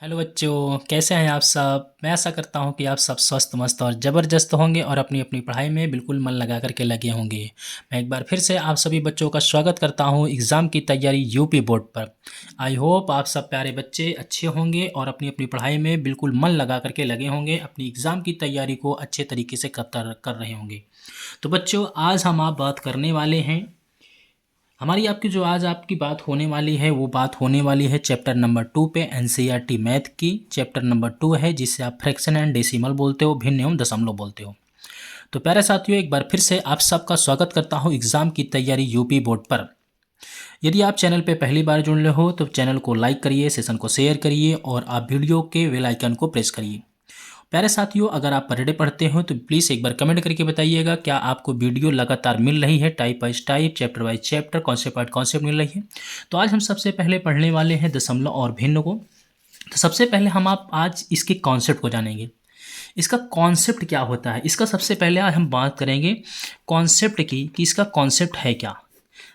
Hello बच्चों, कैसे हैं आप सब। मैं आशा करता हूं कि आप सब स्वस्थ मस्त और ज़बरदस्त होंगे और अपनी अपनी पढ़ाई में बिल्कुल मन लगा करके लगे होंगे। मैं एक बार फिर से आप सभी बच्चों का स्वागत करता हूं एग्ज़ाम की तैयारी यूपी बोर्ड पर। आई होप आप सब प्यारे बच्चे अच्छे होंगे और अपनी अपनी पढ़ाई में बिल्कुल मन लगा करके लगे होंगे, अपनी एग्ज़ाम की तैयारी को अच्छे तरीके से कर रहे होंगे। तो बच्चों, आज हम आप बात करने वाले हैं, हमारी आपकी जो आज आपकी बात होने वाली है वो बात होने वाली है चैप्टर नंबर 2 पे, एनसीईआरटी मैथ की। चैप्टर नंबर 2 है जिसे आप फ्रैक्शन एंड डेसिमल बोलते हो, भिन्न एवं दशमलव बोलते हो। तो प्यारे साथियों, एक बार फिर से आप सबका स्वागत करता हूँ एग्ज़ाम की तैयारी यूपी बोर्ड पर। यदि आप चैनल पे पहली बार जुड़ रहे हो तो चैनल को लाइक करिए, सेशन को शेयर करिए और आप वीडियो के बेल आइकन को प्रेस करिए। प्यारे साथियों, अगर आप पर डे पढ़ते हो तो प्लीज़ एक बार कमेंट करके बताइएगा क्या आपको वीडियो लगातार मिल रही है, type wise type, chapter wise chapter, concept wise concept मिल रही है। तो आज हम सबसे पहले पढ़ने वाले हैं दशमलव और भिन्न को। तो सबसे पहले हम आप आज इसके कॉन्सेप्ट को जानेंगे। इसका कॉन्सेप्ट क्या होता है, इसका सबसे पहले आज हम बात करेंगे कॉन्सेप्ट की कि इसका कॉन्सेप्ट है क्या।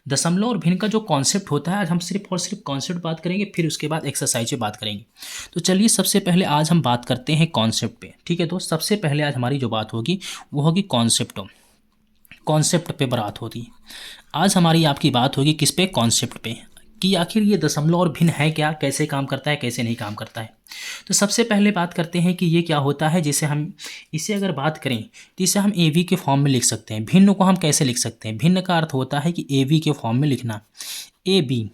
दशमलव और भिन्न का जो कॉन्सेप्ट होता है, आज हम सिर्फ और सिर्फ कॉन्सेप्ट बात करेंगे, फिर उसके बाद एक्सरसाइज पे बात करेंगे। तो चलिए सबसे पहले आज हम बात करते हैं कॉन्सेप्ट पे। ठीक है दोस्त, सबसे पहले आज हमारी जो बात होगी वो होगी कॉन्सेप्ट। कॉन्सेप्ट पे बात होती है आज हमारी, आपकी बात होगी किस पे, कॉन्सेप्ट पे, कि आखिर ये दशमलव और भिन्न है क्या, कैसे काम करता है, कैसे नहीं काम करता है। तो सबसे पहले बात करते हैं कि ये क्या होता है। जैसे हम इसे अगर बात करें तो इसे हम ए बी के फॉर्म में लिख सकते हैं। भिन्न को हम कैसे लिख सकते हैं, भिन्न का अर्थ होता है कि ए बी के फॉर्म में लिखना। ए बी,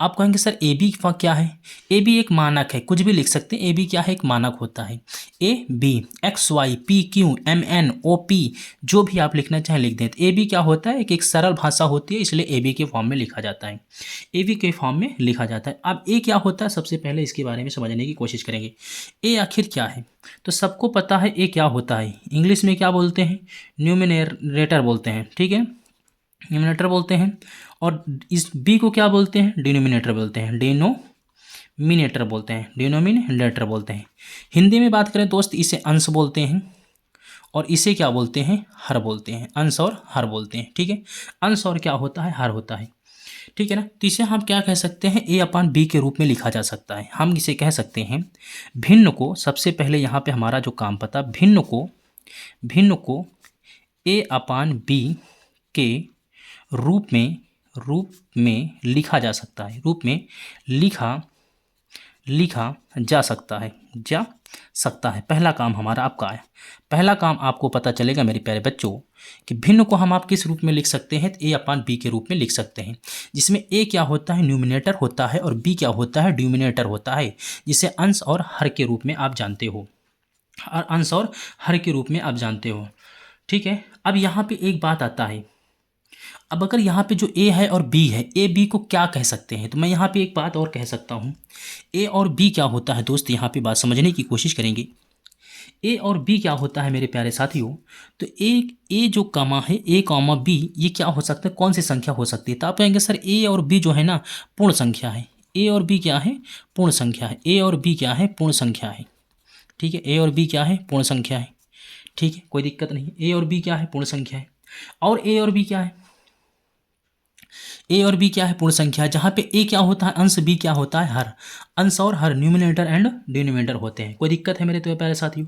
आप कहेंगे सर ए बी क्या है। ए बी एक मानक है, कुछ भी लिख सकते हैं। ए बी क्या है, एक मानक होता है। A B X Y P Q M N O P, जो भी आप लिखना चाहें लिख दें। तो ए बी क्या होता है, एक सरल भाषा होती है, इसलिए ए बी के फॉर्म में लिखा जाता है, ए बी के फॉर्म में लिखा जाता है। अब ए क्या होता है, सबसे पहले इसके बारे में समझने की कोशिश करेंगे। ए आखिर क्या है, तो सबको पता है ए क्या होता है। इंग्लिश में क्या बोलते हैं, न्यूमिनेटर बोलते हैं। ठीक है, न्यूमिनेटर बोलते हैं। और इस बी को क्या बोलते हैं, डिनोमिनेटर बोलते हैं, डिनोमिनेटर बोलते हैं, डिनोमिनेटर बोलते हैं। हिंदी में बात करें दोस्त, इसे अंश बोलते हैं और इसे क्या बोलते हैं, हर बोलते हैं। अंश और हर बोलते हैं। ठीक है, अंश और क्या होता है, हर होता है। ठीक है ना। तो इसे हम क्या कह सकते हैं, ए अपान बी के रूप में लिखा जा सकता है। हम इसे कह सकते हैं भिन्न को, सबसे पहले यहाँ पे हमारा जो काम पता, भिन्न को ए अपान बी के रूप में लिखा जा सकता है, रूप में लिखा जा सकता है। पहला काम हमारा आपका है। पहला काम आपको पता चलेगा मेरे प्यारे बच्चों कि भिन्न को हम आप किस रूप में लिख सकते हैं, तो ए अपान बी के रूप में लिख सकते हैं, जिसमें ए क्या होता है, न्यूमिनेटर होता है, और बी क्या होता है, डिनोमिनेटर होता है, जिसे अंश और हर के रूप में आप जानते हो, और अंश और हर के रूप में आप जानते हो। ठीक है, अब यहाँ पे एक बात आता है। अब अगर यहाँ पे जो ए है और बी है, ए बी को क्या कह सकते हैं, तो मैं यहाँ पे एक बात और कह सकता हूँ। ए और बी क्या होता है दोस्त, यहाँ पे बात समझने की कोशिश करेंगे। ए और बी क्या होता है मेरे प्यारे साथियों, तो ए जो कॉमा है, ए कॉमा बी, ये क्या हो सकता है, कौन सी संख्या हो सकती है। तो आप कहेंगे सर ए और बी जो है ना पूर्ण संख्या है। ए और बी क्या है, पूर्ण संख्या है। ए और बी क्या है, पूर्ण संख्या है। ठीक है, ए और बी क्या है, पूर्ण संख्या है। ठीक है, कोई दिक्कत नहीं। ए और बी क्या है, पूर्ण संख्या है। और ए और बी क्या है, ए और बी क्या है, पूर्ण संख्या है। जहाँ पे ए क्या होता है, अंश, बी क्या होता है, हर। अंश और हर न्यूमिनेटर एंड डिनोमिनेटर होते हैं। कोई दिक्कत है मेरे तो प्यारे साथियों।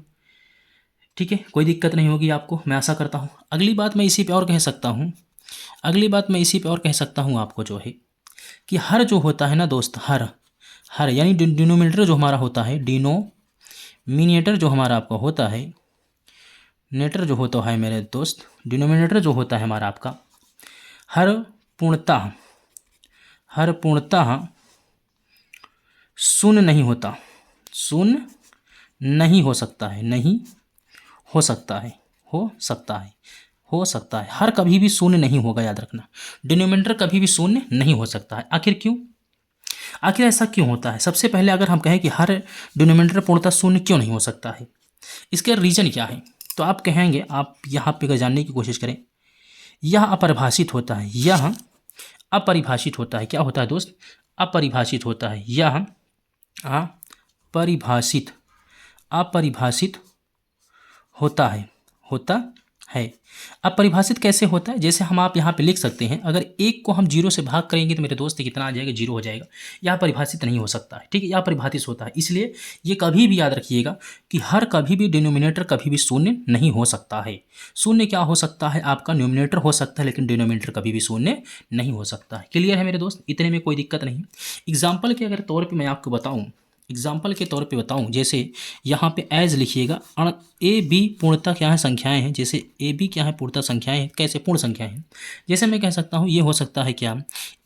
ठीक है, कोई दिक्कत नहीं होगी आपको, मैं आशा करता हूँ। अगली बात मैं इसी पे और कह सकता हूँ, अगली बात मैं इसी पे और कह सकता हूँ आपको, जो है कि हर जो होता है ना दोस्त, हर हर यानी डिनोमिनेटर जो हमारा होता है, डिनोमिनेटर जो हमारा आपका होता है, नेटर जो होता है मेरे दोस्त, डिनोमिनेटर जो होता है हमारा आपका, हर पूर्णतः शून्य नहीं होता, शून्य नहीं हो सकता है, नहीं हो सकता है, हो सकता है। हर कभी भी शून्य नहीं होगा, याद रखना। डिनोमिनेटर कभी भी शून्य नहीं हो सकता है। आखिर क्यों, आखिर ऐसा क्यों होता है। सबसे पहले अगर हम कहें कि हर डिनोमिनेटर पूर्णतः शून्य क्यों नहीं हो सकता है, इसका रीज़न क्या है, तो आप कहेंगे, आप यहाँ पे अगर जानने की कोशिश करें, यह अपरिभाषित होता है, यह अपरिभाषित होता है। क्या होता है दोस्त, अपरिभाषित होता है। यह अपरिभाषित होता है, है। अब परिभाषित कैसे होता है, जैसे हम आप यहाँ पे लिख सकते हैं, अगर एक को हम जीरो से भाग करेंगे तो मेरे दोस्त ये कितना आ जाएगा, जीरो हो जाएगा। यह परिभाषित नहीं हो सकता है, ठीक है, यह परिभाषित होता है। इसलिए ये कभी भी याद रखिएगा कि हर कभी भी डिनोमिनेटर कभी भी शून्य नहीं हो सकता है। शून्य क्या हो सकता है, आपका न्यूमिनेटर हो सकता है, लेकिन डिनोमिनेटर कभी भी शून्य नहीं हो सकता है। क्लियर है मेरे दोस्त, इतने में कोई दिक्कत नहीं। एग्जाम्पल के अगर तौर पर मैं आपको बताऊँ, एग्जाम्पल के तौर पे बताऊं, जैसे यहाँ पे एज लिखिएगा, ए बी पूर्णतः क्या है, संख्याएं हैं। जैसे ए बी क्या है, पूर्णतः संख्याएं हैं। कैसे, पूर्ण संख्याएं हैं। जैसे मैं कह सकता हूँ ये हो सकता है क्या,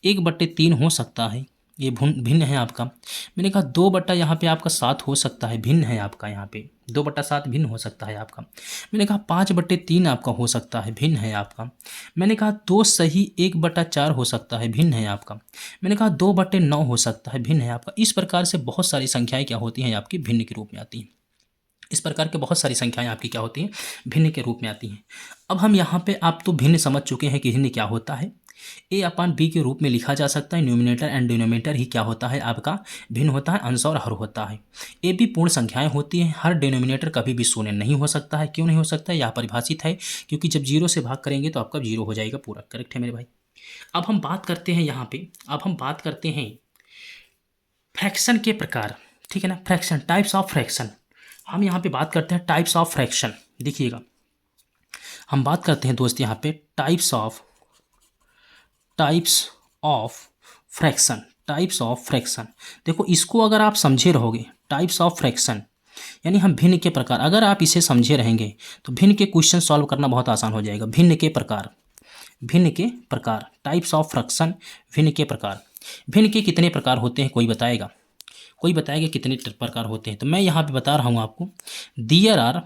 1/3 हो सकता है, ये भिन्न है आपका। मैंने कहा 2 यहाँ पे आपका 7 हो सकता है, भिन्न है आपका, यहाँ पे 2/7 भिन्न हो सकता है आपका। मैंने कहा 5/3 आपका हो सकता है, भिन्न है आपका। मैंने कहा 2 सही 1/4 हो सकता है, भिन्न है आपका। मैंने कहा 2/9 हो सकता है, भिन्न है आपका। इस प्रकार से बहुत सारी संख्याएं क्या होती हैं, आपकी भिन्न के रूप में आती हैं। इस प्रकार के बहुत सारी संख्याएं आपकी क्या होती हैं, भिन्न के रूप में आती हैं। अब हम यहाँ पे आप तो भिन्न समझ चुके हैं कि भिन्न क्या होता है। ए अपान बी के रूप में लिखा जा सकता है। न्यूमिनेटर एंड डिनोमिनेटर ही क्या होता है, आपका भिन्न होता है, अंश और हर होता है। ए बी पूर्ण संख्याएं होती हैं। हर डिनोमिनेटर कभी भी शून्य नहीं हो सकता है। क्यों नहीं हो सकता है, यह परिभाषित है, क्योंकि जब जीरो से भाग करेंगे तो आपका जीरो हो जाएगा पूरा। करेक्ट है मेरे भाई। अब हम बात करते हैं यहाँ पे, अब हम बात करते हैं फ्रैक्शन के प्रकार, ठीक है ना, फ्रैक्शन, टाइप्स ऑफ फ्रैक्शन। हम यहाँ पे बात करते हैं टाइप्स ऑफ फ्रैक्शन। देखिएगा, हम बात करते हैं दोस्त यहाँ पे types of fraction, types of fraction. देखो इसको अगर आप समझे रहोगे, टाइप्स ऑफ फ्रैक्शन यानी हम भिन्न के प्रकार, अगर आप इसे समझे रहेंगे तो भिन्न के क्वेश्चन सॉल्व करना बहुत आसान हो जाएगा। भिन्न के प्रकार, भिन्न के प्रकार, टाइप्स ऑफ फ्रैक्शन, भिन्न के प्रकार। भिन्न के कितने प्रकार होते हैं, कोई बताएगा, कोई बताएगा कितने प्रकार होते हैं? तो मैं यहाँ पे बता रहा हूँ आपको। देयर आर,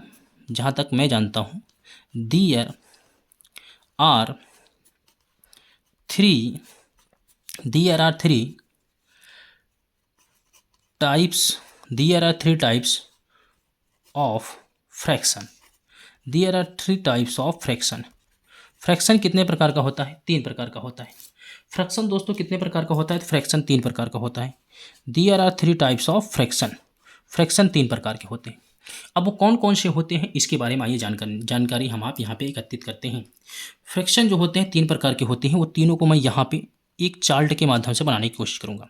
जहाँ तक मैं जानता हूँ, there are three types of fraction. There are 3 types of fraction. Fraction कितने प्रकार का होता है, 3 प्रकार का होता है। फ्रैक्शन दोस्तों कितने प्रकार का होता है, तो फ्रैक्शन 3 प्रकार का होता है। There are 3 types of fraction. Fraction 3 प्रकार के होते हैं। अब वो कौन कौन से होते हैं, इसके बारे में आइए जानकारी हम आप यहाँ पे एकत्रित करते हैं। फ्रैक्शन जो होते हैं 3 प्रकार के होते हैं, वो तीनों को मैं यहाँ पे एक चार्ट के माध्यम से बनाने की कोशिश करूँगा।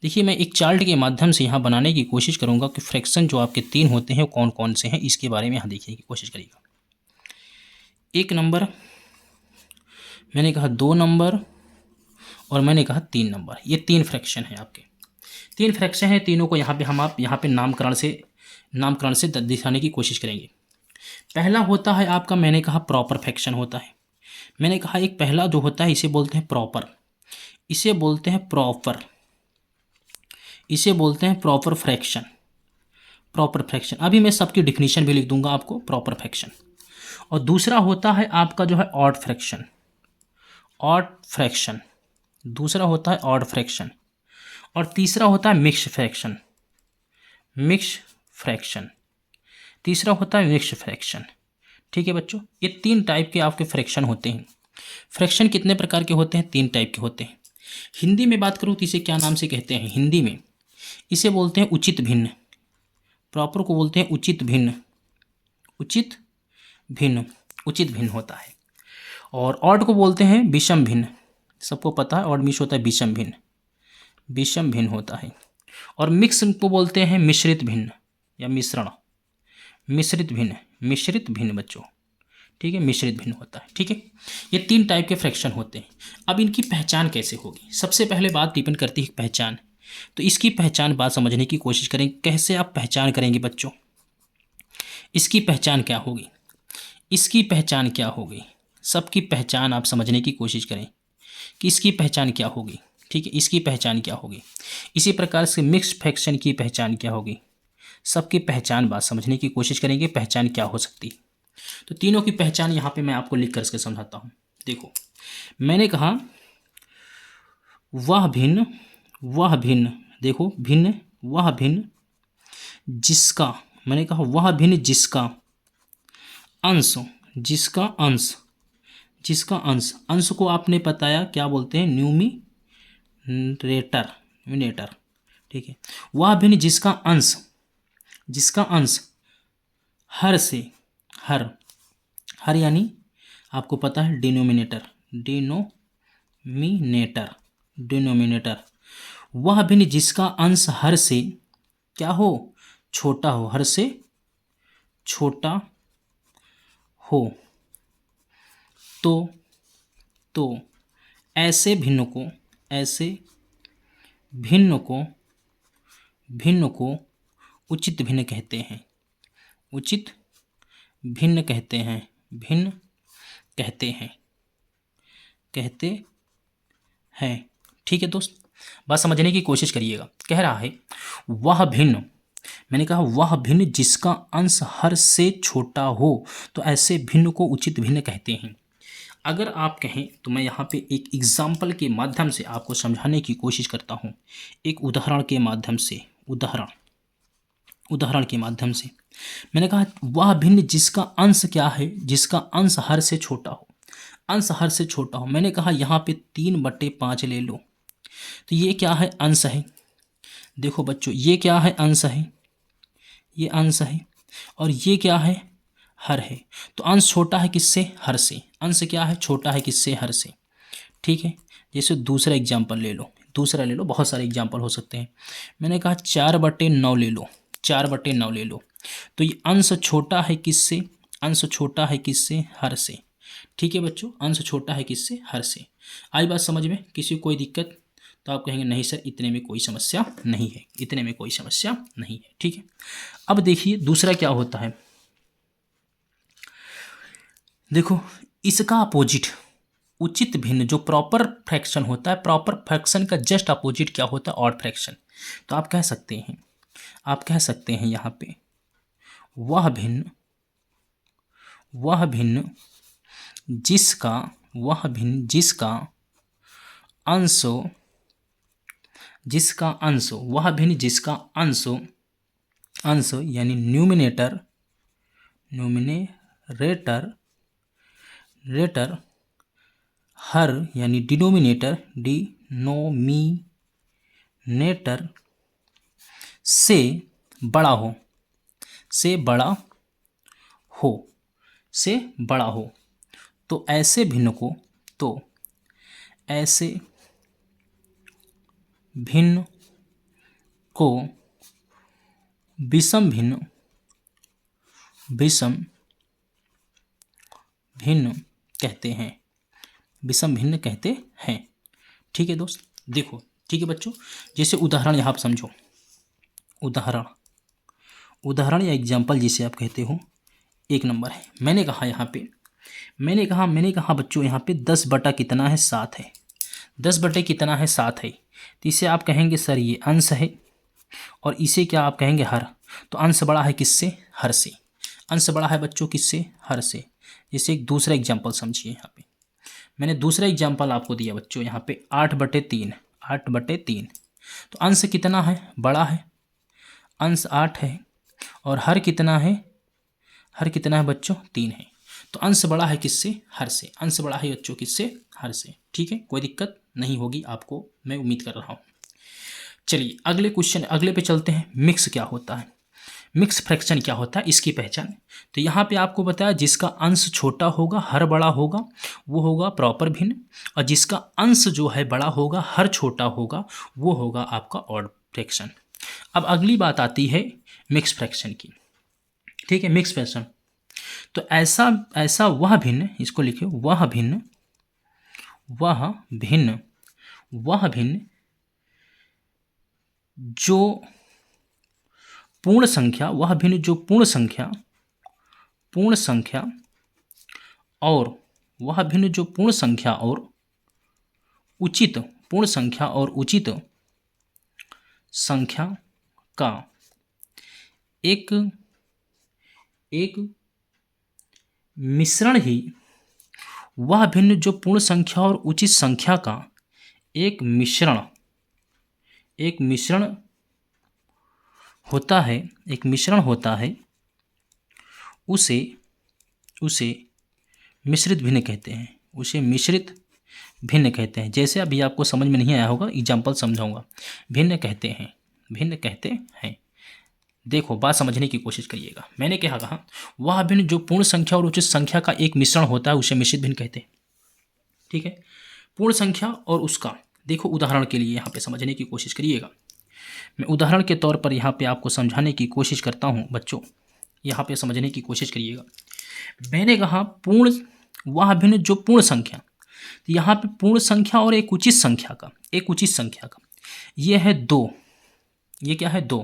देखिए, मैं एक चार्ट के माध्यम से यहाँ बनाने की कोशिश करूँगा कि फ्रैक्शन जो आपके 3 होते हैं वो कौन कौन से हैं, इसके बारे में यहाँ देखने की कोशिश करिएगा। 1 नंबर, मैंने कहा 2 नंबर, और मैंने कहा 3 नंबर। ये 3 फ्रैक्शन हैं आपके, 3 फ्रैक्शन हैं। तीनों को यहाँ पे हम आप यहाँ पे नामकरण से दिखाने की कोशिश करेंगे। पहला होता है आपका, मैंने कहा प्रॉपर फ्रैक्शन होता है। मैंने कहा एक पहला जो होता है इसे बोलते हैं प्रॉपर, इसे बोलते हैं प्रॉपर, इसे बोलते हैं प्रॉपर फ्रैक्शन, प्रॉपर फ्रैक्शन। अभी मैं सबकी डिफिनीशन भी लिख दूंगा आपको, प्रॉपर फ्रैक्शन। और दूसरा होता है आपका जो है ऑड फ्रैक्शन, ऑड फ्रैक्शन, दूसरा होता है ऑड फ्रैक्शन। और तीसरा होता है मिक्स्ड फ्रैक्शन, मिक्स्ड फ्रैक्शन, तीसरा होता है मिक्स्ड फ्रैक्शन। ठीक है बच्चों, ये 3 टाइप के आपके फ्रैक्शन होते हैं। फ्रैक्शन कितने प्रकार के होते हैं, 3 टाइप के होते हैं। हिंदी में बात करूँ तो इसे क्या नाम से कहते हैं, हिंदी में इसे बोलते हैं उचित भिन्न। प्रॉपर को बोलते हैं उचित भिन्न, उचित भिन्न, उचित भिन्न होता है। और ऑड को बोलते हैं विषम भिन्न, सबको पता है ऑड मिक्स होता है विषम भिन्न, विषम भिन्न होता है। और मिक्स को बोलते हैं मिश्रित भिन्न या मिश्रण, मिश्रित भिन्न, मिश्रित भिन्न बच्चों, ठीक है, मिश्रित भिन्न होता है। ठीक है, ये 3 टाइप के फ्रैक्शन होते हैं। अब इनकी पहचान कैसे होगी, सबसे पहले बात डिपेंड करती है पहचान। तो इसकी पहचान बात समझने की कोशिश करें, कैसे आप पहचान करेंगे बच्चों, इसकी पहचान क्या होगी, इसकी पहचान क्या होगी, सबकी पहचान आप समझने की कोशिश करें कि इसकी पहचान क्या होगी। ठीक है, इसकी पहचान क्या होगी। इसी प्रकार से मिक्स्ड फ्रैक्शन की पहचान क्या होगी, सबकी पहचान बात समझने की कोशिश करेंगे, पहचान क्या हो सकती है। तो तीनों की पहचान यहाँ पे मैं आपको लिख कर के समझाता हूँ। देखो, मैंने कहा वह भिन्न, वह भिन्न, देखो भिन्न, वह भिन्न जिसका, मैंने कहा वह भिन्न जिसका अंश, जिसका अंश, जिसका अंश, अंश को आपने बताया क्या बोलते हैं, न्यूमिनेटर, न्यूमिनेटर। ठीक है, वह भिन्न जिसका अंश, जिसका अंश हर से, हर हर यानी आपको पता है डिनोमिनेटर, डिनोमिनेटर, डिनोमिनेटर वह भिन्न जिसका अंश हर से क्या हो, छोटा हो, हर से छोटा हो। तो ऐसे भिन्न को, ऐसे भिन्न को उचित भिन्न कहते हैं, उचित भिन्न कहते हैं, भिन्न कहते हैं, कहते हैं। ठीक है दोस्त, बात समझने की कोशिश करिएगा। कह रहा है वह भिन्न, मैंने कहा वह भिन्न जिसका अंश हर से छोटा हो, तो ऐसे भिन्न को उचित भिन्न कहते हैं। अगर आप कहें तो मैं यहाँ पे एक एग्जाम्पल के माध्यम से आपको समझाने की कोशिश करता हूँ, एक उदाहरण के माध्यम से, उदाहरण के माध्यम से। मैंने कहा वह भिन्न जिसका अंश क्या है, जिसका अंश हर से छोटा हो, अंश हर से छोटा हो। मैंने कहा यहाँ पे 3/5 ले लो, तो ये क्या है, अंश है। देखो बच्चों, ये क्या है, अंश है, ये अंश है, और ये क्या है, हर है। तो अंश छोटा है किससे, हर से। अंश क्या है, छोटा है किससे, हर से। ठीक है, जैसे दूसरा एग्जाम्पल ले लो, दूसरा ले लो, बहुत सारे एग्जाम्पल हो सकते हैं। मैंने कहा 4/9 ले लो, 4/9 ले लो, तो ये अंश छोटा है किससे, अंश छोटा है किससे, हर से। ठीक है बच्चों, अंश छोटा है किससे, हर से। आई बात समझ में, किसी को कोई दिक्कत? तो आप कहेंगे नहीं सर, इतने में कोई समस्या नहीं है, इतने में कोई समस्या नहीं है। ठीक है, अब देखिए दूसरा क्या होता है। देखो इसका अपोजिट उचित भिन्न, जो प्रॉपर फ्रैक्शन होता है, प्रॉपर फ्रैक्शन का जस्ट अपोजिट क्या होता है, ऑड फ्रैक्शन। तो आप कह सकते हैं, आप कह सकते हैं यहाँ पे वह भिन्न जिसका, वह भिन्न जिसका अंश, जिसका अंश, वह भिन्न जिसका अंश, अंश यानी न्यूमिनेटर, न्यूमिनेटर, रेटर हर यानी डिनोमिनेटर, डिनोमिनेटर से बड़ा हो, से बड़ा हो, से बड़ा हो। तो ऐसे भिन्न को, तो ऐसे भिन्न को विषम भिन्न, विषम भिन्न कहते हैं, विषम भिन्न कहते हैं। ठीक है दोस्त, देखो ठीक है बच्चों, जैसे उदाहरण यहाँ आप समझो, उदाहरण या एग्जाम्पल जिसे आप कहते हो, 1 नंबर है। मैंने कहा यहाँ पे, मैंने कहा बच्चों यहाँ पे 10 बटा कितना है, 7 है। 10 बटे कितना है, 7 है। तो इसे आप कहेंगे सर ये अंश है, और इसे क्या आप कहेंगे, हर। तो अंश बड़ा है किससे, हर से। अंश बड़ा है बच्चों किससे, हर से। जैसे एक दूसरा एग्जाम्पल समझिए, यहाँ पे मैंने दूसरा एग्जाम्पल आपको दिया बच्चों, यहाँ पे 8/3, 8/3। तो अंश कितना है, बड़ा है, अंश 8 है, और हर कितना है, हर कितना है बच्चों, 3 है। तो अंश बड़ा है किससे, हर से। अंश बड़ा है बच्चों किससे, हर से। ठीक है, कोई दिक्कत नहीं होगी आपको, मैं उम्मीद कर रहा हूँ। चलिए अगले क्वेश्चन, अगले पे चलते हैं। मिक्स क्या होता है, मिक्स फ्रैक्शन क्या होता है, इसकी पहचान। तो यहाँ पे आपको बताया जिसका अंश छोटा होगा, हर बड़ा होगा, वो होगा प्रॉपर भिन्न, और जिसका अंश जो है बड़ा होगा, हर छोटा होगा, वो होगा आपका ऑड फ्रैक्शन। अब अगली बात आती है मिक्स फ्रैक्शन की। ठीक है, मिक्स फ्रैक्शन, तो ऐसा वह भिन्न, इसको लिखिए, वह भिन्न जो पूर्ण संख्या, वह भिन्न जो पूर्ण संख्या और वह भिन्न जो पूर्ण संख्या और उचित, पूर्ण संख्या और उचित संख्या का एक मिश्रण ही, वह भिन्न जो पूर्ण संख्या और उचित संख्या का एक मिश्रण होता है, एक मिश्रण होता है, उसे मिश्रित भिन्न कहते हैं, उसे मिश्रित भिन्न कहते हैं। जैसे अभी आपको समझ में नहीं आया होगा, एग्जाम्पल समझाऊंगा। भिन्न कहते हैं, देखो बात समझने की कोशिश करिएगा। मैंने क्या कहा, वह भिन्न जो पूर्ण संख्या और उचित संख्या का एक मिश्रण होता है उसे मिश्रित भिन्न कहते हैं। ठीक है, पूर्ण संख्या और उसका, देखो उदाहरण के लिए यहाँ पे समझने की कोशिश करिएगा। मैं उदाहरण के तौर पर यहाँ पे आपको समझाने की कोशिश करता हूँ बच्चों, यहाँ पे समझने की कोशिश करिएगा। मैंने कहा पूर्ण वह भिन्न जो पूर्ण संख्या, तो यहाँ पे पूर्ण संख्या और एक उचित संख्या का, एक उचित संख्या का, ये है 2, ये क्या है 2,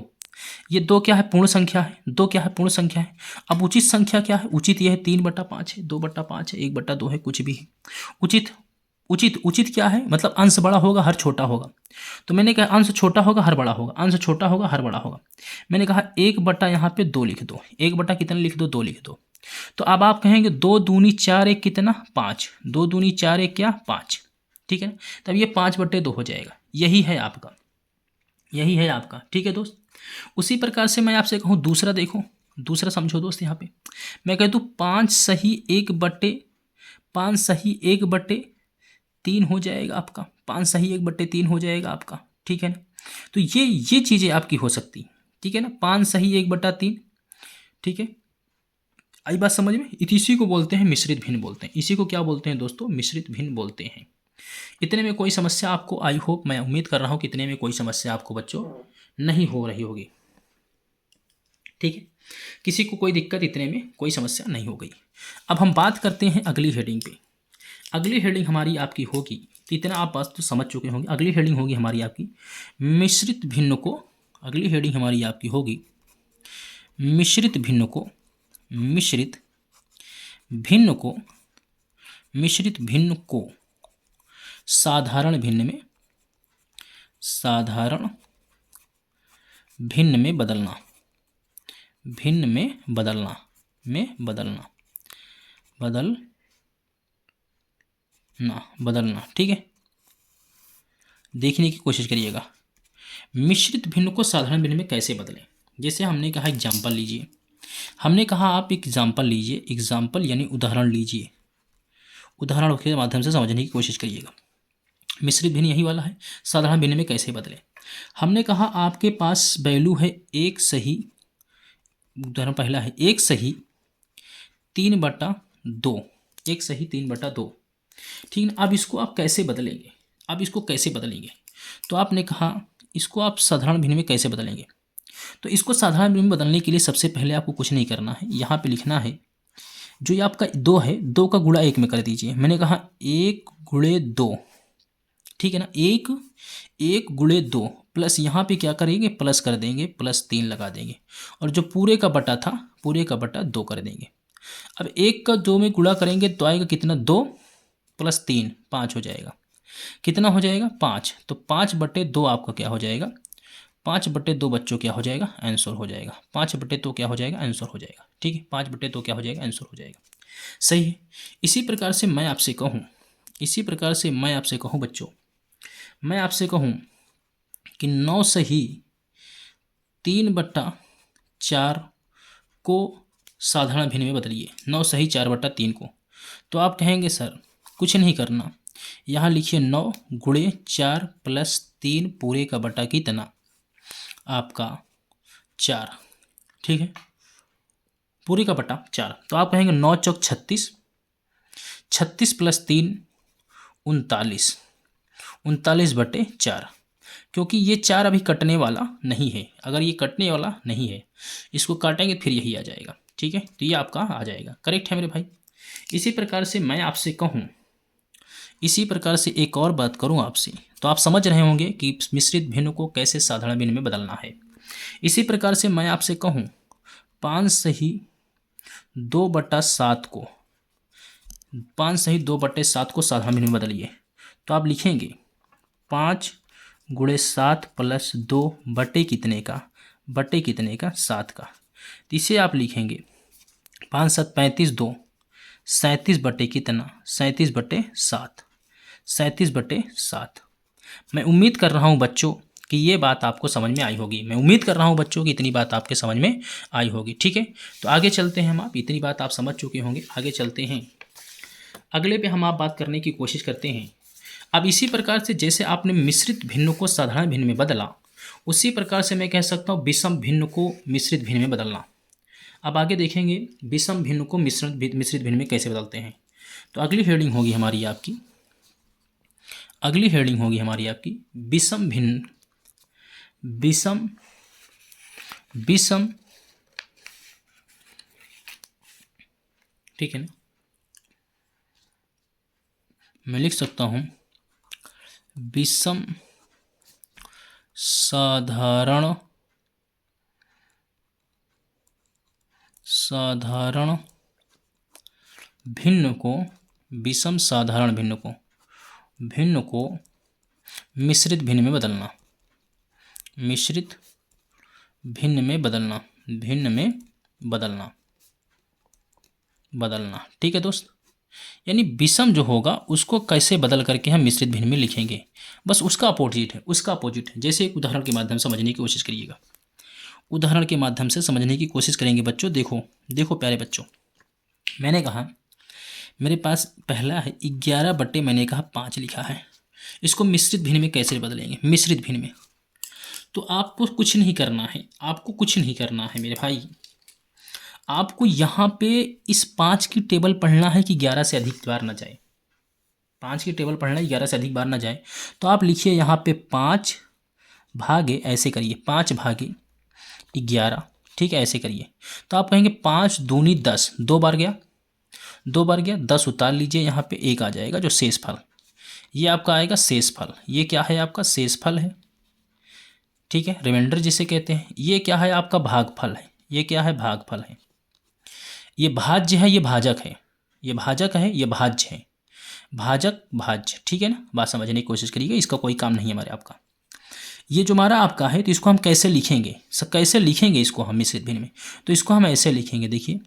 ये 2 क्या है पूर्ण संख्या है, 2 क्या है पूर्ण संख्या है। अब उचित संख्या क्या है, उचित ये है 3/5 है, 2/5 है, 1/2 है, कुछ भी है। उचित उचित उचित क्या है, मतलब अंश बड़ा होगा हर छोटा होगा। तो मैंने कहा अंश छोटा होगा हर बड़ा होगा, अंश छोटा होगा हर बड़ा होगा। मैंने कहा 1/, यहाँ पे 2 लिख दो, 1/, कितना लिख दो, 2 लिख दो। तो अब आप कहेंगे 2 दूनी 4 1 कितना 5, 2 दूनी 4 1 क्या 5। ठीक है, तब ये 5/2 हो जाएगा। यही है आपका, यही है आपका। ठीक है दोस्त, उसी प्रकार से मैं आपसे कहूँ दूसरा, देखो दूसरा समझो दोस्त। यहाँ पे मैं कह दूँ 5 सही 1/3 हो जाएगा आपका, 5 सही 1/3 हो जाएगा आपका। ठीक है ना, तो ये चीज़ें आपकी हो सकती। ठीक है ना, 5 सही 1/3। ठीक है, आई बात समझ में। इसी को बोलते हैं मिश्रित भिन्न बोलते हैं। इसी को क्या बोलते हैं दोस्तों, मिश्रित भिन्न बोलते हैं। इतने में कोई समस्या आपको, आई होप, मैं उम्मीद कर रहा हूँ कि इतने में कोई समस्या आपको बच्चों नहीं हो रही होगी। ठीक है, किसी को कोई दिक्कत, इतने में कोई समस्या नहीं हो गई। अब हम बात करते हैं अगली हेडिंग पे। अगली हेडिंग हमारी आपकी होगी, तो इतना आप बात तो समझ चुके होंगे। अगली हेडिंग होगी हमारी आपकी मिश्रित भिन्न को, अगली हेडिंग हमारी आपकी होगी मिश्रित भिन्न को, मिश्रित भिन्न को, मिश्रित भिन्न को साधारण भिन्न में, साधारण भिन्न में बदलना, भिन्न में बदलना, में बदलना, बदलना। ठीक है, देखने की कोशिश करिएगा मिश्रित भिन्न को साधारण भिन्न में कैसे बदलें। जैसे हमने कहा एग्जाम्पल लीजिए, हमने कहा आप एग्जाम्पल लीजिए, एग्जाम्पल यानी उदाहरण लीजिए, उदाहरण के माध्यम से समझने की कोशिश करिएगा। मिश्रित भिन्न यही वाला है, साधारण भिन्न में कैसे बदलें। हमने कहा आपके पास वैल्यू है 1 सही, उदाहरण पहला है 1 सही 3/2, 1 सही 3/2। ठीक है, अब इसको आप कैसे बदलेंगे, अब इसको कैसे बदलेंगे। तो आपने कहा इसको आप साधारण भिन्न में कैसे बदलेंगे। तो इसको साधारण भिन्न में बदलने के लिए सबसे पहले आपको कुछ नहीं करना है, यहाँ पे लिखना है जो ये आपका 2 है, 2 का गुणा 1 में कर दीजिए। मैंने कहा 1 गुणे 2, ठीक है ना, 1 गुणे 2 प्लस यहाँ पे क्या करेंगे, प्लस कर देंगे, +3 लगा देंगे, और जो पूरे का बटा था, पूरे का बटा 2 कर देंगे। अब 1 का 2 में गुणा करेंगे तो आएगा कितना, 2 + 3 5 हो जाएगा। कितना हो जाएगा, 5। तो 5/2 आपका क्या हो जाएगा, 5/2 बच्चों क्या हो जाएगा, आंसर हो जाएगा। 5/2 क्या हो जाएगा, आंसर हो जाएगा। ठीक है, 5/2 क्या हो जाएगा, आंसर हो जाएगा। सही है। इसी प्रकार से मैं आपसे कहूँ, इसी प्रकार से मैं आपसे कहूँ बच्चों, मैं आपसे कहूँ कि 9 सही 3/4 को साधारण भिन्न में बदलिए, 9 सही 4/3 को। तो आप कहेंगे सर कुछ नहीं करना, यहाँ लिखिए 9 गुणे 4 + 3 पूरे का बटा कितना, आपका 4। ठीक है, पूरे का बटा 4। तो आप कहेंगे 9 चौक 36, 36 + 3 39, 39/4। क्योंकि ये 4 अभी कटने वाला नहीं है, अगर ये कटने वाला नहीं है, इसको काटेंगे फिर यही आ जाएगा। ठीक है, तो ये आपका आ जाएगा। करेक्ट है मेरे भाई। इसी प्रकार से मैं आपसे कहूँ, इसी प्रकार से एक और बात करूँ आपसे, तो आप समझ रहे होंगे कि मिश्रित भिन्न को कैसे साधारण भिन्न में बदलना है। इसी प्रकार से मैं आपसे कहूँ 5 सही 2/7 को, 5 सही 2/7 को साधारण भिन्न में बदलिए। तो आप लिखेंगे 5 गुणे 7 + 2 बटे कितने का, बटे कितने का, 7 का। तो इसे आप लिखेंगे 5 7 35, 2 37 बटे कितना, 37/7, 37/7। मैं उम्मीद कर रहा हूँ बच्चों कि ये बात आपको समझ में आई होगी। मैं उम्मीद कर रहा हूँ बच्चों कि इतनी बात आपके समझ में आई होगी। ठीक है, तो आगे चलते हैं हम, आप इतनी बात आप समझ चुके होंगे। आगे चलते हैं, अगले पे हम आप बात करने की कोशिश करते हैं। अब इसी प्रकार से जैसे आपने मिश्रित भिन्न को साधारण भिन्न में बदला, उसी प्रकार से मैं कह सकता हूँ विषम भिन्न को मिश्रित भिन्न में बदलना। अब आगे देखेंगे विषम भिन्न को मिश्रित भिन्न में कैसे बदलते हैं। तो अगली हेडिंग होगी हमारी आपकी विषम भिन्न विषम विषम ठीक है ना, मैं लिख सकता हूँ विषम साधारण भिन्न को विषम साधारण भिन्न को मिश्रित भिन्न में बदलना, बदलना। ठीक है दोस्त, यानी विषम जो होगा उसको कैसे बदल करके हम मिश्रित भिन्न में लिखेंगे, बस उसका अपोजिट है। जैसे एक उदाहरण के माध्यम से समझने की कोशिश करिएगा, उदाहरण के माध्यम से समझने की कोशिश करेंगे बच्चों। देखो प्यारे बच्चों, मैंने कहा मेरे पास पहला है 11 बटे मैंने कहा 5 लिखा है, इसको मिश्रित भिन्न में कैसे बदलेंगे। मिश्रित भिन्न में तो आपको कुछ नहीं करना है मेरे भाई, आपको यहाँ पे इस 5 की टेबल पढ़ना है कि 11 से अधिक बार ना जाए। 5 की टेबल पढ़ना है 11 से अधिक बार ना जाए, तो आप लिखिए यहाँ पे 5 भागे, ऐसे करिए 5 भागे 11, ठीक है, ऐसे करिए। तो आप कहेंगे 5 दूनी 10, 2 बार गया 10 उतार लीजिए, यहाँ पे 1 आ जाएगा जो शेष फल, ये आपका आएगा शेष फल। ये क्या है आपका शेष फल है, ठीक है, रिमाइंडर जिसे कहते हैं। ये क्या है आपका भागफल है, ये क्या है भागफल है। ये भाज्य है, ये भाजक है, ये भाजक है, ये भाज्य है, भाजक भाज्य, ठीक है ना। बात समझने की कोशिश करिएगा, इसका कोई काम नहीं है हमारे आपका। ये जो हमारा आपका है, तो इसको हम कैसे लिखेंगे इसको हम मिश्रित भिन्न में। तो इसको हम ऐसे लिखेंगे, देखिए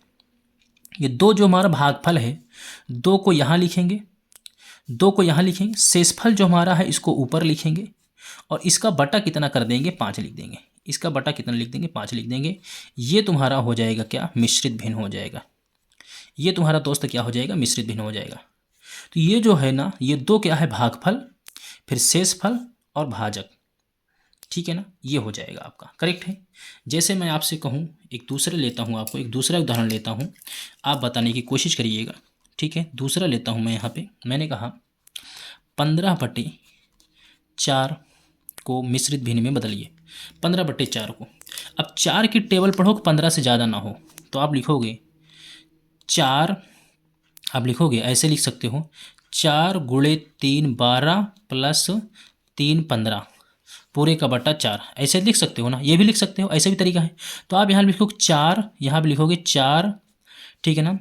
ये 2 जो हमारा भागफल है, 2 को यहाँ लिखेंगे, शेषफल जो हमारा है इसको ऊपर लिखेंगे, और इसका बटा कितना कर देंगे 5 लिख देंगे। इसका बटा कितना लिख देंगे 5 लिख देंगे। ये तुम्हारा हो जाएगा क्या, मिश्रित भिन्न हो जाएगा। ये तुम्हारा दोस्त क्या हो जाएगा, मिश्रित भिन्न हो जाएगा। तो ये जो है ना, ये 2 क्या है भागफल, फिर शेषफल और भाजक, ठीक है ना, ये हो जाएगा आपका, करेक्ट है। जैसे मैं आपसे कहूँ एक दूसरा उदाहरण लेता हूँ, आप बताने की कोशिश करिएगा, ठीक है। दूसरा लेता हूँ मैं, यहाँ पे मैंने कहा 15/4 को मिश्रित भिन्न में बदलिए। 15/4 को, अब 4 की टेबल पढ़ो, 15 से ज़्यादा ना हो, तो आप लिखोगे 4, आप लिखोगे ऐसे लिख सकते हो 4 × 3 12 + 3 15 पूरे का बटा 4, ऐसे लिख सकते हो ना, ये भी लिख सकते हो, ऐसे भी तरीका है। तो आप यहाँ लिखोगे 4, यहाँ भी लिखोगे 4, ठीक है ना,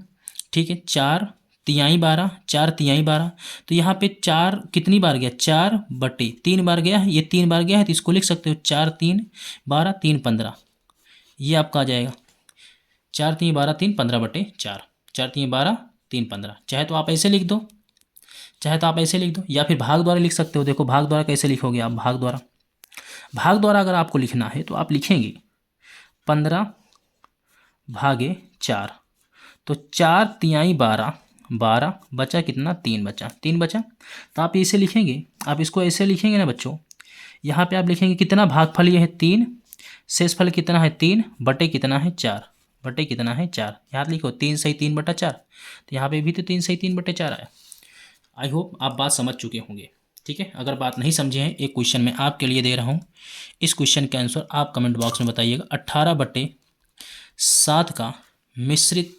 ठीक है। 4 तिहाई 12, 4 तिहाई 12, तो यहाँ पे 4 कितनी बार गया, 4/3 बार गया है, ये 3 बार गया है, तो इसको लिख सकते हो 4 3 12 3 15, ये आपका आ जाएगा 4 3 12 3 15/4, 4 3 12 3 15। चाहे तो आप ऐसे लिख दो, या फिर भाग द्वारा लिख सकते हो। देखो भाग द्वारा कैसे लिखोगे आप, भाग द्वारा अगर आपको लिखना है तो आप लिखेंगे 15/4, तो 4 तिहाई 12 12 बचा कितना, 3 बचा, तो आप इसे लिखेंगे, आप इसको ऐसे लिखेंगे ना बच्चों। यहाँ पे आप लिखेंगे कितना भागफल ये है 3, शेषफल कितना है 3 बटे कितना है 4, यहाँ लिखो 3 सही 3/4, तो यहाँ पे भी तो 3 सही 3/4 आया। आई होप आप बात समझ चुके होंगे, ठीक है। अगर बात नहीं समझे हैं, एक क्वेश्चन मैं आपके लिए दे रहा हूँ, इस क्वेश्चन के आंसर आप कमेंट बॉक्स में बताइएगा। 18/7 का मिश्रित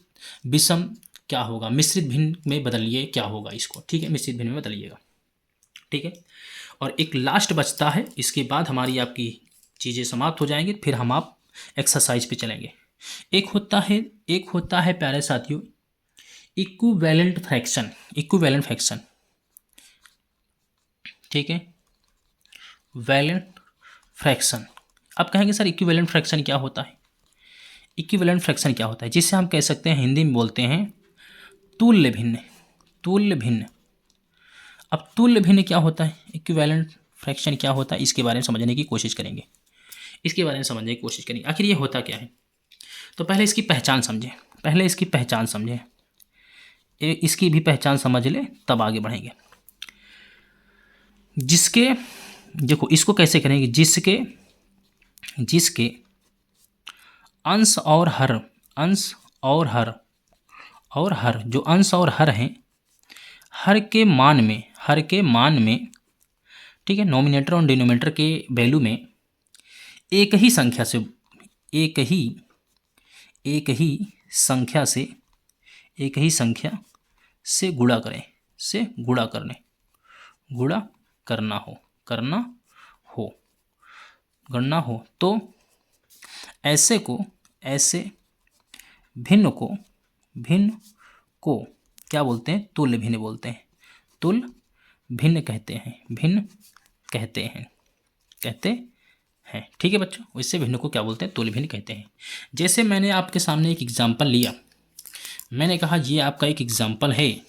विषम क्या होगा, मिश्रित भिन्न में बदलिए क्या होगा इसको, ठीक है, मिश्रित भिन्न में बदलिएगा, ठीक है। और एक लास्ट बचता है, इसके बाद हमारी आपकी चीज़ें समाप्त हो जाएंगी, फिर हम आप एक्सरसाइज पे चलेंगे। एक होता है प्यारे साथियों इक्विवेलेंट फ्रैक्शन, ठीक है, वैलेंट फ्रैक्शन। अब कहेंगे सर इक्विवेलेंट फ्रैक्शन क्या होता है, जिससे हम कह सकते हैं, हिंदी में बोलते हैं तुल्य भिन्न। अब तुल्य भिन्न क्या होता है, इक्विवेलेंट फ्रैक्शन क्या होता है, इसके बारे में समझने की कोशिश करेंगे, आखिर ये होता क्या है। तो पहले इसकी पहचान समझें, इसकी भी पहचान समझ ले तब आगे बढ़ेंगे। जिसके, देखो इसको कैसे करेंगे, जिसके अंश और हर, अंश और हर जो अंश और हर हैं, हर के मान में, ठीक है, नोमिनेटर और डिनोमिनेटर के वैल्यू में एक ही संख्या से, एक ही संख्या से, गुणा करें, गुणा करना हो तो ऐसे भिन्न को क्या बोलते हैं? तुल्य भिन्न बोलते हैं। तुल्य भिन्न कहते हैं। ठीक है बच्चों, इससे भिन्न को क्या बोलते हैं? तुल्य भिन्न कहते हैं। जैसे मैंने आपके सामने एक एग्जाम्पल लिया, मैंने कहा ये आपका एक एग्जाम्पल है,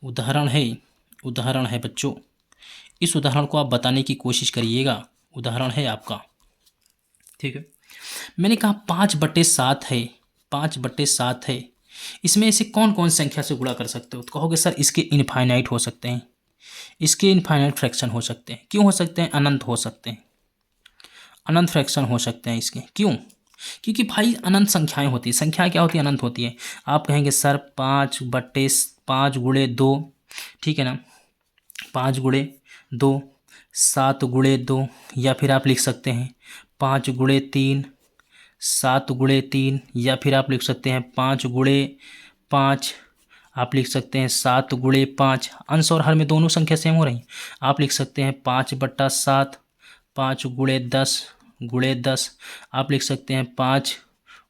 उदाहरण है बच्चों। इस उदाहरण को आप बताने की कोशिश करिएगा। उदाहरण है आपका, ठीक है। मैंने कहा 5/7 है, 5/7 है। इसमें ऐसे कौन कौन संख्या से गुणा कर सकते हो? तो कहोगे सर इसके इनफाइनाइट हो सकते हैं, इसके इनफाइनाइट फ्रैक्शन हो सकते हैं। क्यों हो सकते हैं? अनंत हो सकते हैं, अनंत फ्रैक्शन हो सकते हैं इसके। क्यों? क्योंकि भाई अनंत संख्याएं होती है। संख्या क्या होती है? अनंत होती है। आप कहेंगे सर 5/5 × 2, ठीक है ना, 5 × 2 7 × 2, या फिर आप लिख सकते हैं 5 × 3 7 × 3, या फिर आप लिख सकते हैं 5 × 5, आप लिख सकते हैं 7 × 5। अंश और हर में दोनों संख्या सेम हो रही। आप लिख सकते हैं 5/7, 5 × 10 आप लिख सकते हैं 5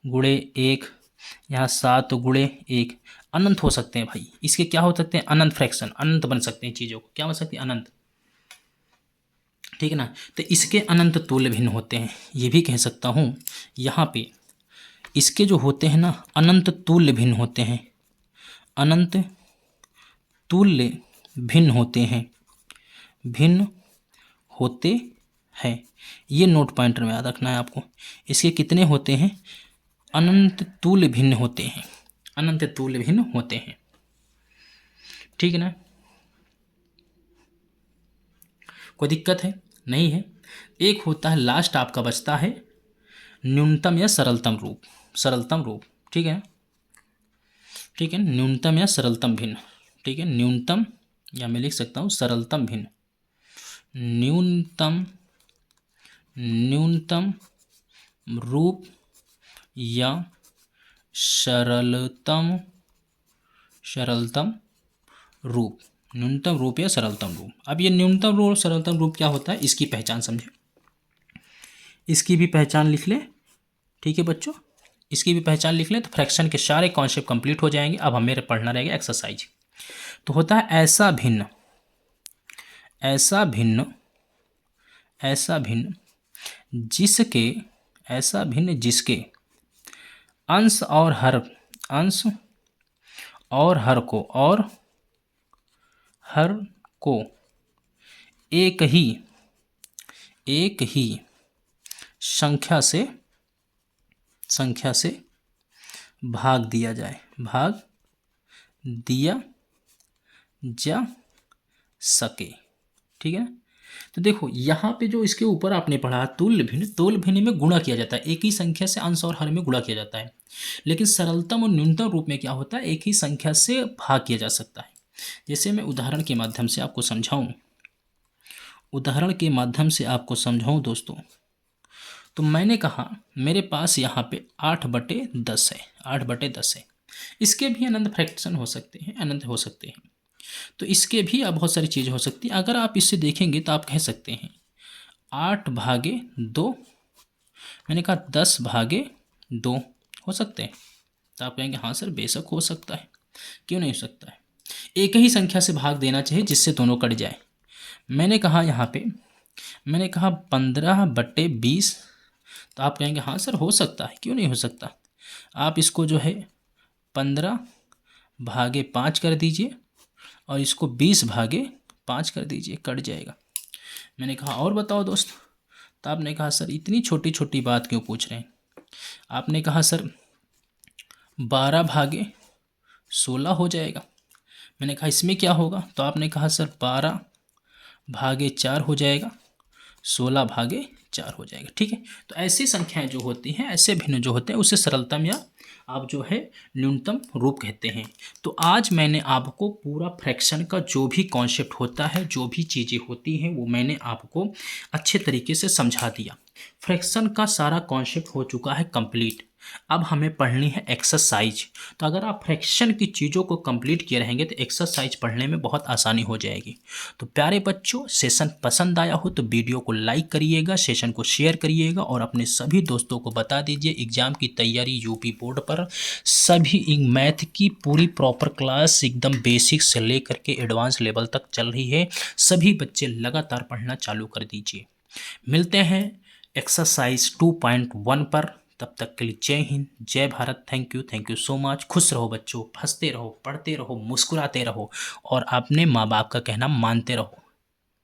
× 1, यहाँ 7 × 1। अनंत हो सकते हैं भाई, इसके क्या हो सकते हैं? अनंत फ्रैक्शन, अनंत बन सकते हैं चीज़ों को। क्या बन सकती है? अनंत, ठीक है ना। तो इसके अनंत तुल्य भिन्न होते हैं, ये भी कह सकता हूँ। यहाँ पे इसके जो होते हैं ना, अनंत तुल्य भिन्न होते हैं, अनंत तुल्य भिन्न होते हैं। ये नोट पॉइंटर में याद रखना है आपको। इसके कितने होते हैं? अनंत तुल्य भिन्न होते हैं, अनंत तुल्य भिन्न होते हैं, ठीक है ना। कोई दिक्कत है? नहीं है। एक होता है लास्ट आपका बचता है न्यूनतम या सरलतम रूप, ठीक है, न्यूनतम या सरलतम भिन्न, ठीक है। न्यूनतम, या मैं लिख सकता हूँ सरलतम भिन्न, न्यूनतम रूप या सरलतम रूप, न्यूनतम रूप या सरलतम रूप। अब ये न्यूनतम रूप और सरलतम रूप क्या होता है, इसकी पहचान समझे, इसकी भी पहचान लिख ले, ठीक है बच्चों। इसकी भी पहचान लिख लें तो फ्रैक्शन के सारे कॉन्सेप्ट कंप्लीट हो जाएंगे। अब हमें पढ़ना रहेगा एक्सरसाइज। तो होता है ऐसा भिन्न जिसके अंश और हर को एक ही संख्या से भाग दिया जा सके, ठीक है। तो देखो यहाँ पे जो इसके ऊपर आपने पढ़ा तुल्य भिन्न में गुणा किया जाता है, एक ही संख्या से अंश और हर में गुणा किया जाता है। लेकिन सरलतम और न्यूनतम रूप में क्या होता है? एक ही संख्या से भाग किया जा सकता है। जैसे मैं उदाहरण के माध्यम से आपको समझाऊं, दोस्तों, तो मैंने कहा मेरे पास यहाँ पे 8/10 है, 8/10 है। इसके भी अनंत फ्रैक्शन हो सकते हैं, अनंत हो सकते हैं। तो इसके भी अब बहुत सारी चीज़ें हो सकती हैं। अगर आप इससे देखेंगे तो आप कह सकते हैं 8/2, मैंने कहा 10/2 हो सकते हैं। तो आप कहेंगे हाँ सर बेशक हो सकता है, क्यों नहीं हो सकता है। एक ही संख्या से भाग देना चाहिए जिससे दोनों कट जाए। मैंने कहा यहाँ पे 15/20, तो आप कहेंगे हाँ सर हो सकता है, क्यों नहीं हो सकता। आप इसको जो है 15/5 कर दीजिए और इसको 20/5 कर दीजिए, कट जाएगा। मैंने कहा और बताओ दोस्त, तो आपने कहा सर इतनी छोटी छोटी बात क्यों पूछ रहे हैं। आपने कहा सर 12/16 हो जाएगा। मैंने कहा इसमें क्या होगा, तो आपने कहा सर 12/4 हो जाएगा, 16/4 4 हो जाएगा। ठीक है, तो ऐसी संख्याएं जो होती हैं, ऐसे भिन्न जो होते हैं, उसे सरलतम या आप जो है न्यूनतम रूप कहते हैं। तो आज मैंने आपको पूरा फ्रैक्शन का जो भी कॉन्सेप्ट होता है, जो भी चीज़ें होती हैं, वो मैंने आपको अच्छे तरीके से समझा दिया। फ्रैक्शन का सारा कॉन्सेप्ट हो चुका है कंप्लीट। अब हमें पढ़नी है एक्सरसाइज। तो अगर आप फ्रैक्शन की चीज़ों को कंप्लीट किए रहेंगे तो एक्सरसाइज पढ़ने में बहुत आसानी हो जाएगी। तो प्यारे बच्चों, सेशन पसंद आया हो तो वीडियो को लाइक करिएगा, सेशन को शेयर करिएगा और अपने सभी दोस्तों को बता दीजिए। एग्ज़ाम की तैयारी यूपी बोर्ड पर सभी मैथ की पूरी प्रॉपर क्लास एकदम बेसिक से लेकर के एडवांस लेवल तक चल रही है। सभी बच्चे लगातार पढ़ना चालू कर दीजिए। मिलते हैं एक्सरसाइज 2.1 पर। तब तक के लिए जय हिंद, जय Bharat. Thank you so much. खुश रहो बच्चों, हंसते रहो, पढ़ते रहो, मुस्कुराते रहो और अपने माँ बाप का कहना मानते रहो।